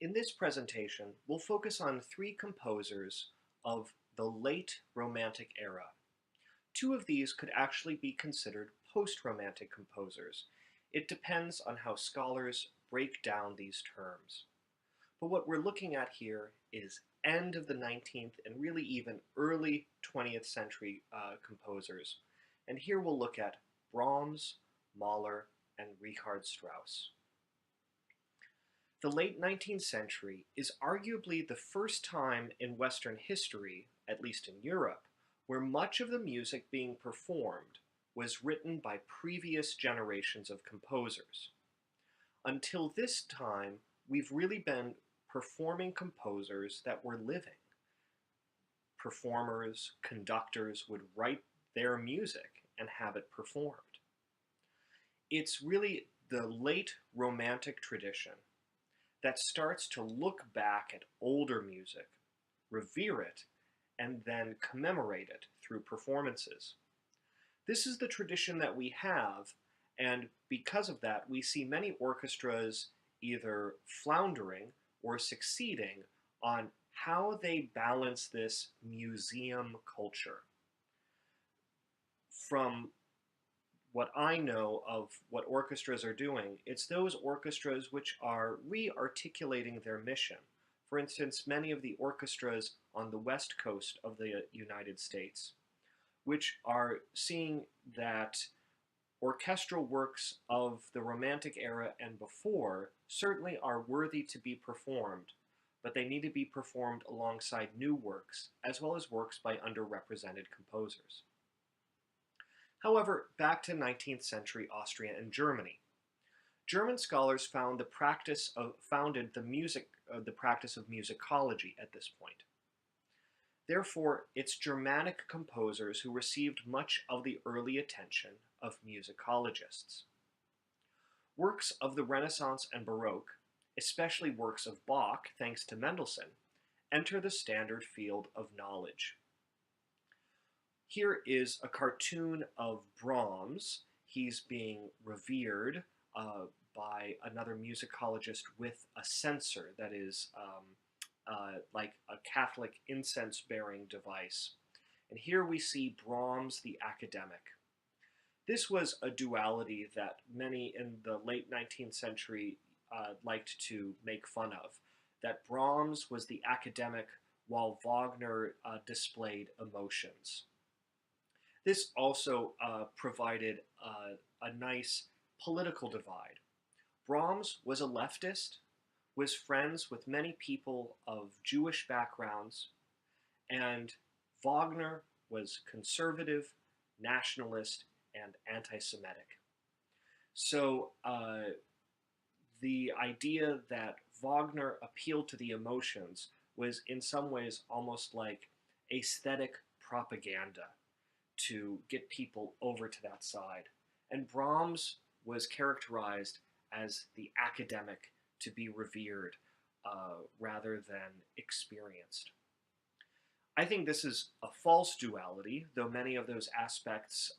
In this presentation, we'll focus on three composers of the late Romantic era. Two of these could actually be considered post-Romantic composers. It depends on how scholars break down these terms. But what we're looking at here is end of the 19th and really even early 20th century composers. And here we'll look at Brahms, Mahler, and Richard Strauss. The late 19th century is arguably the first time in Western history, at least in Europe, where much of the music being performed was written by previous generations of composers. Until this time, we've really been performing composers that were living. Performers, conductors would write their music and have it performed. It's really the late Romantic tradition that starts to look back at older music, revere it, and then commemorate it through performances. This is the tradition that we have, and because of that, we see many orchestras either floundering or succeeding on how they balance this museum culture. From what I know of what orchestras are doing, it's those orchestras which are re-articulating their mission. For instance, many of the orchestras on the west coast of the United States, which are seeing that orchestral works of the Romantic era and before certainly are worthy to be performed, but they need to be performed alongside new works, as well as works by underrepresented composers. However, back to 19th century Austria and Germany. German scholars founded the practice of musicology at this point. Therefore, it's Germanic composers who received much of the early attention of musicologists. Works of the Renaissance and Baroque, especially works of Bach, thanks to Mendelssohn, enter the standard field of knowledge. Here is a cartoon of Brahms. He's being revered by another musicologist with a censer that is like a Catholic incense-bearing device. And here we see Brahms the academic. This was a duality that many in the late 19th century liked to make fun of, that Brahms was the academic while Wagner displayed emotions. This also provided a nice political divide. Brahms was a leftist, was friends with many people of Jewish backgrounds, and Wagner was conservative, nationalist, and anti-Semitic. So the idea that Wagner appealed to the emotions was in some ways almost like aesthetic propaganda to get people over to that side. And Brahms was characterized as the academic to be revered rather than experienced. I think this is a false duality, though many of those aspects,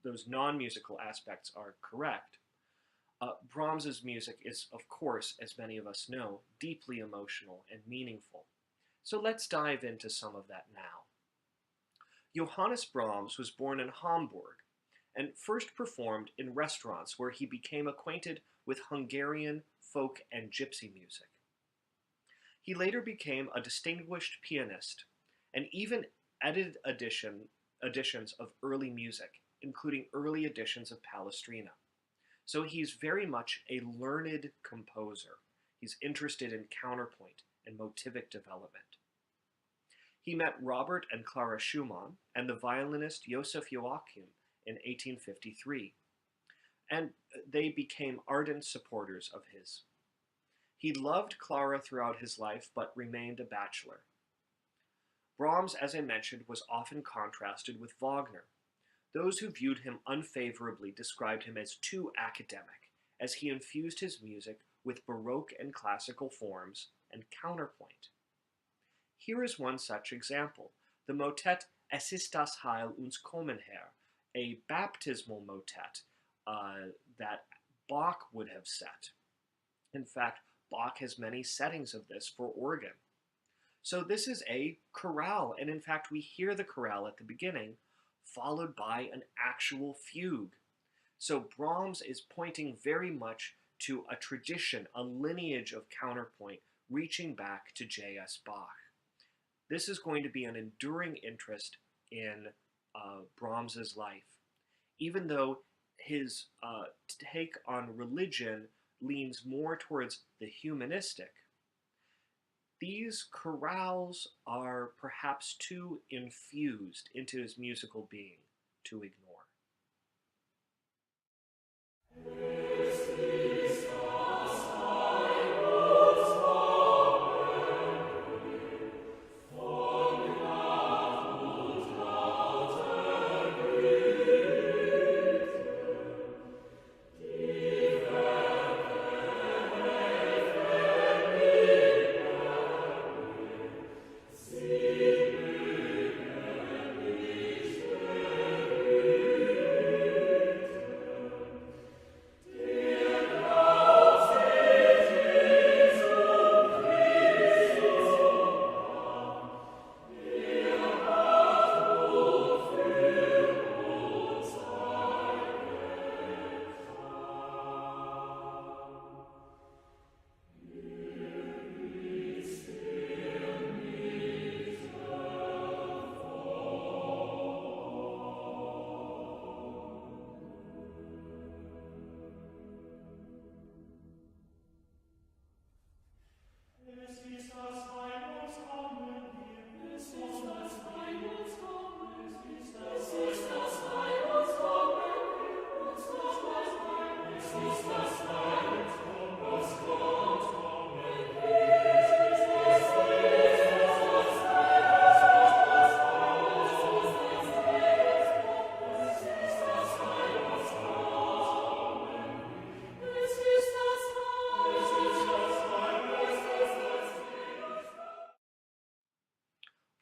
those non-musical aspects are correct. Brahms's music is, of course, as many of us know, deeply emotional and meaningful. So let's dive into some of that now. Johannes Brahms was born in Hamburg and first performed in restaurants where he became acquainted with Hungarian folk and gypsy music. He later became a distinguished pianist and even edited editions of early music, including early editions of Palestrina. So he's very much a learned composer. He's interested in counterpoint and motivic development. He met Robert and Clara Schumann and the violinist Joseph Joachim in 1853, and they became ardent supporters of his. He loved Clara throughout his life, but remained a bachelor. Brahms, as I mentioned, was often contrasted with Wagner. Those who viewed him unfavorably described him as too academic, as he infused his music with Baroque and classical forms and counterpoint. Here is one such example, the motet Es ist das Heil uns kommen her, a baptismal motet that Bach would have set. In fact, Bach has many settings of this for organ. So this is a chorale, and in fact we hear the chorale at the beginning, followed by an actual fugue. So Brahms is pointing very much to a tradition, a lineage of counterpoint reaching back to J.S. Bach. This is going to be an enduring interest in Brahms's life, even though his take on religion leans more towards the humanistic. These chorales are perhaps too infused into his musical being to ignore.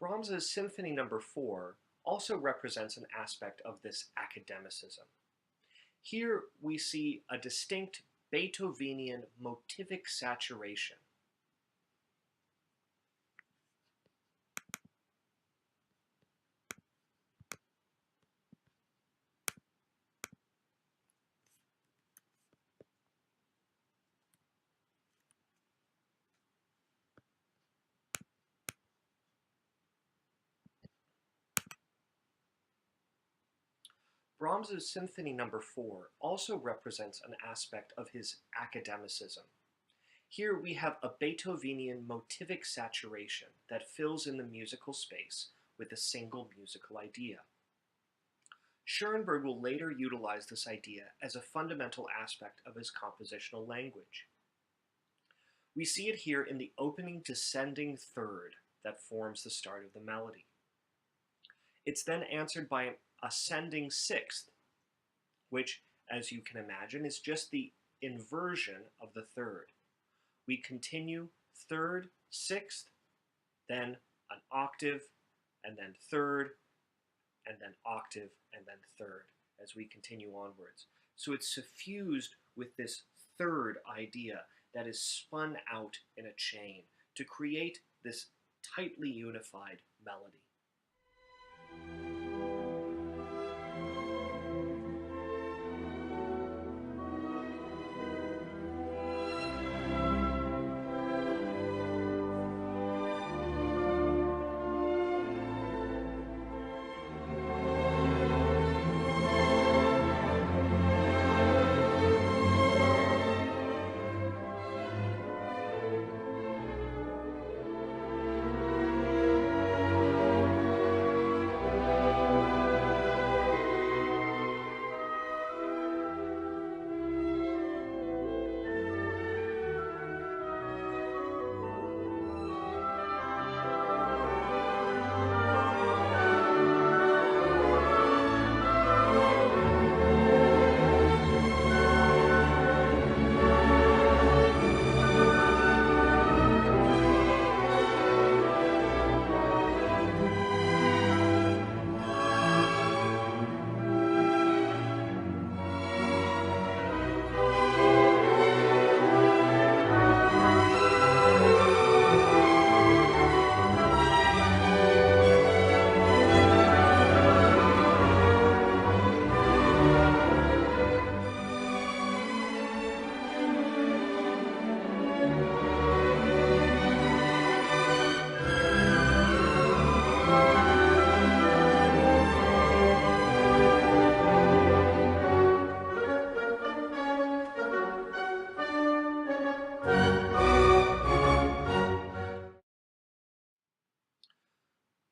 Brahms's Symphony No. 4 also represents an aspect of this academicism. Here we see a distinct Beethovenian motivic saturation. Brahms's Symphony No. 4 also represents an aspect of his academicism. Here we have a Beethovenian motivic saturation that fills in the musical space with a single musical idea. Schoenberg will later utilize this idea as a fundamental aspect of his compositional language. We see it here in the opening descending third that forms the start of the melody. It's then answered by an ascending sixth, which, as you can imagine, is just the inversion of the third. We continue third, sixth, then an octave, and then third, and then octave, and then third, as we continue onwards. So it's suffused with this third idea that is spun out in a chain to create this tightly unified melody.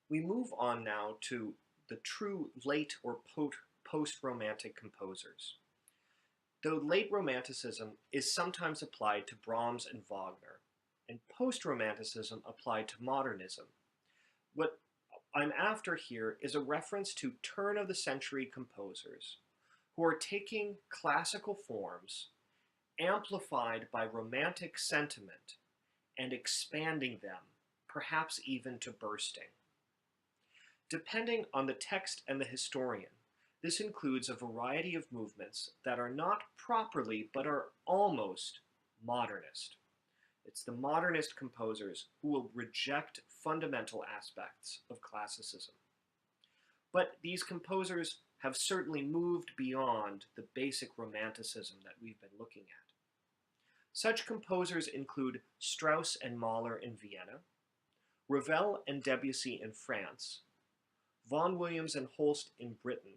We move on now to the true late or post-Romantic composers. Though late Romanticism is sometimes applied to Brahms and Wagner, and post-Romanticism applied to modernism, what I'm after here is a reference to turn-of-the-century composers who are taking classical forms amplified by romantic sentiment and expanding them, perhaps even to bursting. Depending on the text and the historian, this includes a variety of movements that are not properly but are almost modernist. It's the modernist composers who will reject fundamental aspects of classicism. But these composers have certainly moved beyond the basic romanticism that we've been looking at. Such composers include Strauss and Mahler in Vienna, Ravel and Debussy in France, Vaughan Williams and Holst in Britain,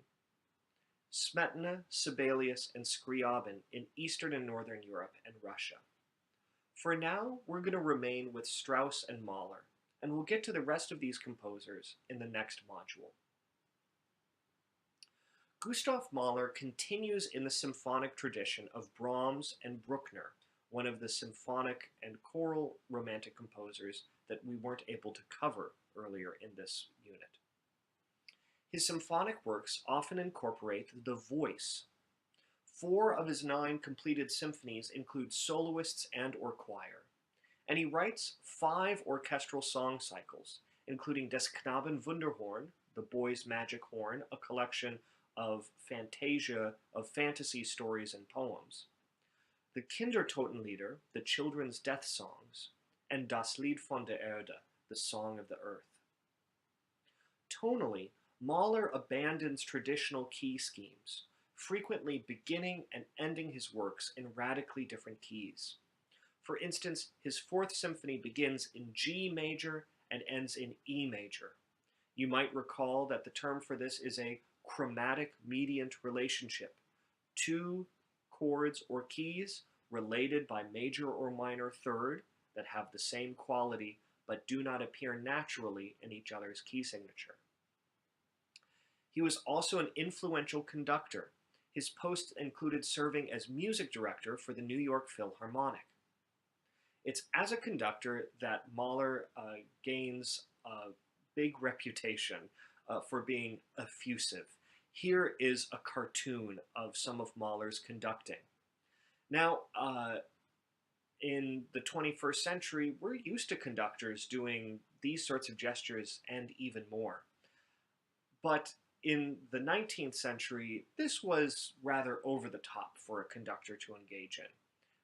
Smetana, Sibelius, and Scriabin in Eastern and Northern Europe and Russia. For now, we're going to remain with Strauss and Mahler, and we'll get to the rest of these composers in the next module. Gustav Mahler continues in the symphonic tradition of Brahms and Bruckner, one of the symphonic and choral romantic composers that we weren't able to cover earlier in this unit. His symphonic works often incorporate the voice. 4 of his 9 completed symphonies include soloists and/or choir, and he writes 5 orchestral song cycles, including Des Knaben Wunderhorn, The Boy's Magic Horn, a collection of fantasia, of fantasy stories and poems, the Kindertotenlieder, the children's death songs, and Das Lied von der Erde, the Song of the Earth. Tonally, Mahler abandons traditional key schemes, frequently beginning and ending his works in radically different keys. For instance, his 4th symphony begins in G major and ends in E major. You might recall that the term for this is a chromatic mediant relationship. 2 chords or keys related by major or minor third that have the same quality but do not appear naturally in each other's key signature. He was also an influential conductor. His posts included serving as music director for the New York Philharmonic. It's as a conductor that Mahler gains a big reputation for being effusive. Here is a cartoon of some of Mahler's conducting. Now, in the 21st century, we're used to conductors doing these sorts of gestures and even more. But in the 19th century, this was rather over the top for a conductor to engage in,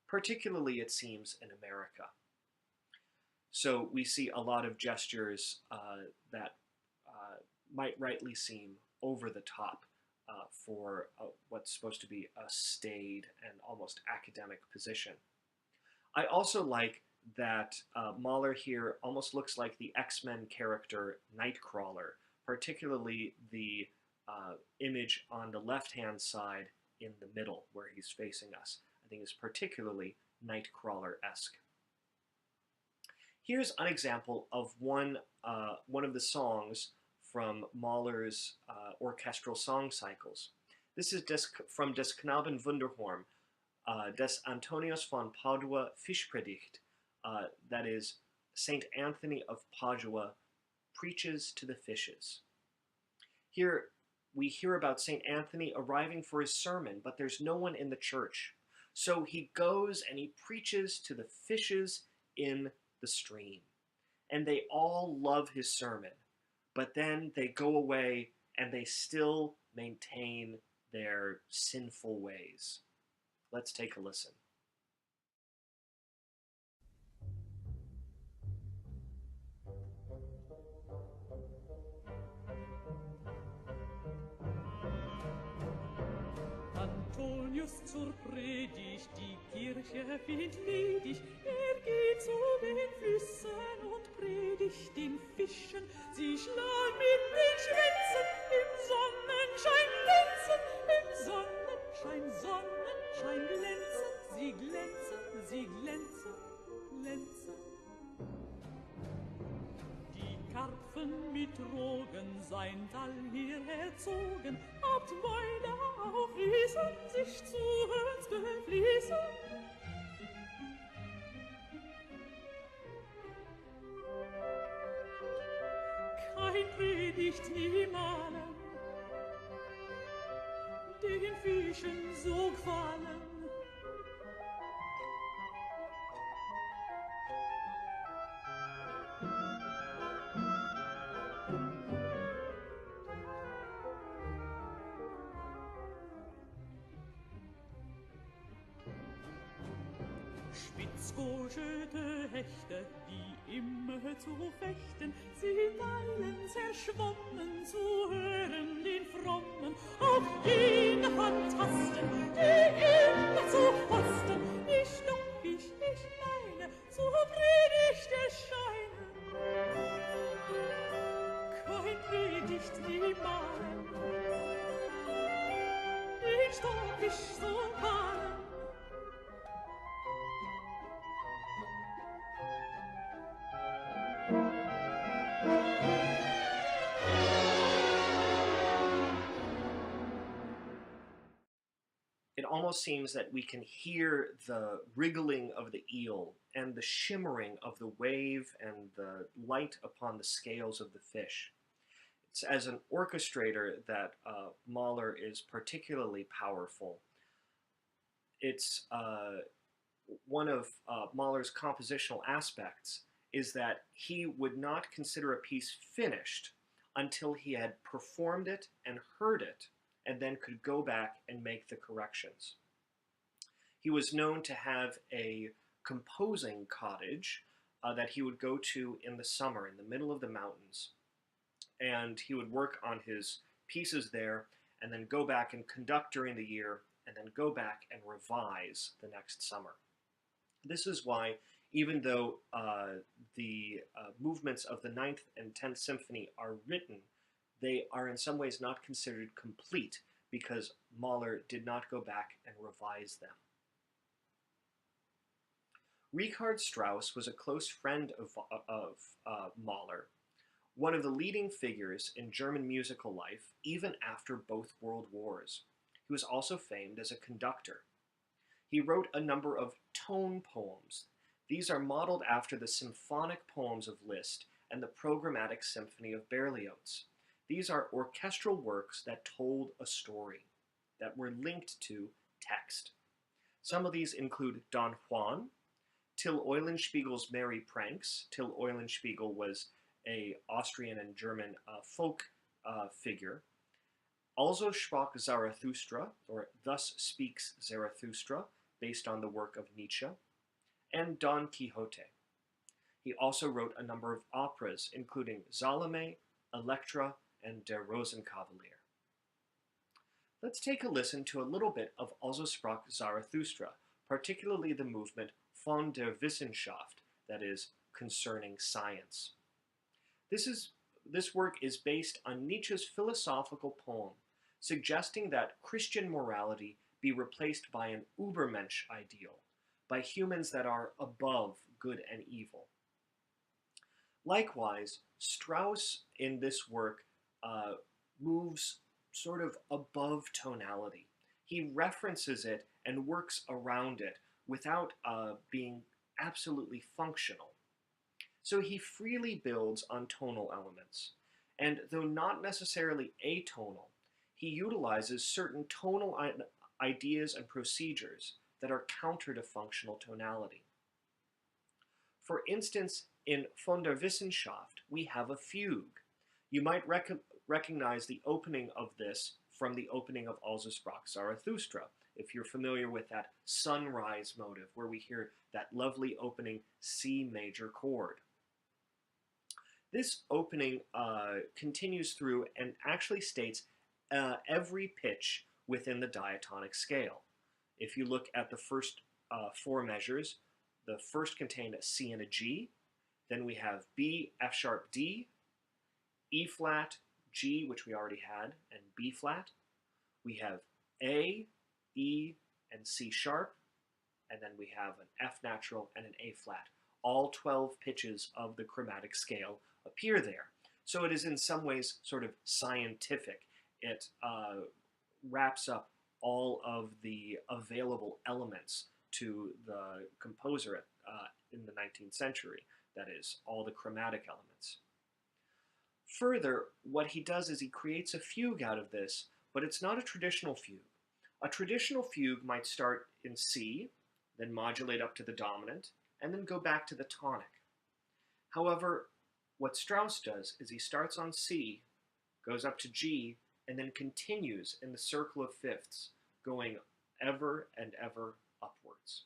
particularly, it seems, in America. So we see a lot of gestures that might rightly seem over the top for what's supposed to be a staid and almost academic position. I also like that Mahler here almost looks like the X-Men character Nightcrawler, particularly the image on the left-hand side in the middle where he's facing us. I think is particularly Nightcrawler-esque. Here's an example of one of the songs from Mahler's orchestral song cycles. This is from Des Knaben Wunderhorn, des Antonius von Padua Fischpredigt, that is, Saint Anthony of Padua preaches to the fishes. Here we hear about Saint Anthony arriving for his sermon, but there's no one in the church. So he goes and he preaches to the fishes in the stream. And they all love his sermon. But then they go away and they still maintain their sinful ways. Let's take a listen. Antonius zur Predigt, die Kirche wird ledig, geht zu den Füßen und predigt den Fischen. Sie schlagen mit den Schwänzen, im Sonnenschein glänzen, im Sonnenschein, Sonnenschein glänzen, sie glänzen, sie glänzen, glänzen. Die Karpfen mit Drogen sein Tal hier erzogen, habt Mäuler aufriesen, sich zu uns befließen. Kein Predigt nie malen, den Fischen so gefallen. Spitzgeschöte Hechte, die immer zu fechten, sie weilen zerschwommen zu hören den Frommen, auch jene Phantasten, die immer zu fasten, nicht lockig, nicht leine, zu Predigt erscheinen. Kein Predigt nie malen, nicht lockig so kahlen. It almost seems that we can hear the wriggling of the eel and the shimmering of the wave and the light upon the scales of the fish. It's as an orchestrator that Mahler is particularly powerful. It's one of Mahler's compositional aspects is that he would not consider a piece finished until he had performed it and heard it, and then could go back and make the corrections. He was known to have a composing cottage that he would go to in the summer in the middle of the mountains. And he would work on his pieces there and then go back and conduct during the year and then go back and revise the next summer. This is why, even though the movements of the Ninth and 10th Symphony are written, they are in some ways not considered complete because Mahler did not go back and revise them. Richard Strauss was a close friend of Mahler, one of the leading figures in German musical life even after both world wars. He was also famed as a conductor. He wrote a number of tone poems. These are modeled after the symphonic poems of Liszt and the programmatic symphony of Berlioz. These are orchestral works that told a story, that were linked to text. Some of these include Don Juan, Till Eulenspiegel's Merry Pranks. Till Eulenspiegel was an Austrian and German folk figure. Also sprach Zarathustra, or Thus Speaks Zarathustra, based on the work of Nietzsche, and Don Quixote. He also wrote a number of operas, including Salome, Elektra, and Der Rosenkavalier. Let's take a listen to a little bit of Also sprach Zarathustra, particularly the movement von der Wissenschaft, that is, concerning science. This work is based on Nietzsche's philosophical poem, suggesting that Christian morality be replaced by an Übermensch ideal, by humans that are above good and evil. Likewise, Strauss in this work moves sort of above tonality. He references it and works around it without being absolutely functional. So he freely builds on tonal elements, and though not necessarily atonal, he utilizes certain tonal ideas and procedures that are counter to functional tonality. For instance, in Von der Wissenschaft, we have a fugue. You might recognize the opening of this from the opening of Also sprach Zarathustra, if you're familiar with that sunrise motive where we hear that lovely opening C major chord. This opening continues through and actually states every pitch within the diatonic scale. If you look at the first four measures, the first contained a C and a G, then we have B, F sharp, D, E flat, G, which we already had, and B flat. We have A, E, and C sharp, and then we have an F natural and an A flat. All 12 pitches of the chromatic scale appear there. So it is in some ways sort of scientific. It wraps up all of the available elements to the composer in the 19th century, that is, all the chromatic elements. Further, what he does is he creates a fugue out of this, but it's not a traditional fugue. A traditional fugue might start in C, then modulate up to the dominant, and then go back to the tonic. However, what Strauss does is he starts on C, goes up to G, and then continues in the circle of fifths, going ever and ever upwards.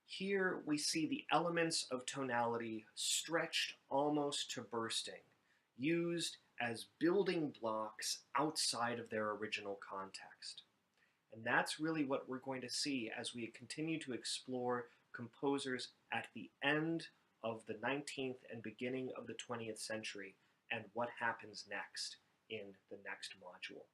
Here we see the elements of tonality stretched almost to bursting, used as building blocks outside of their original context. And that's really what we're going to see as we continue to explore composers at the end of the 19th and beginning of the 20th century and what happens next in the next module.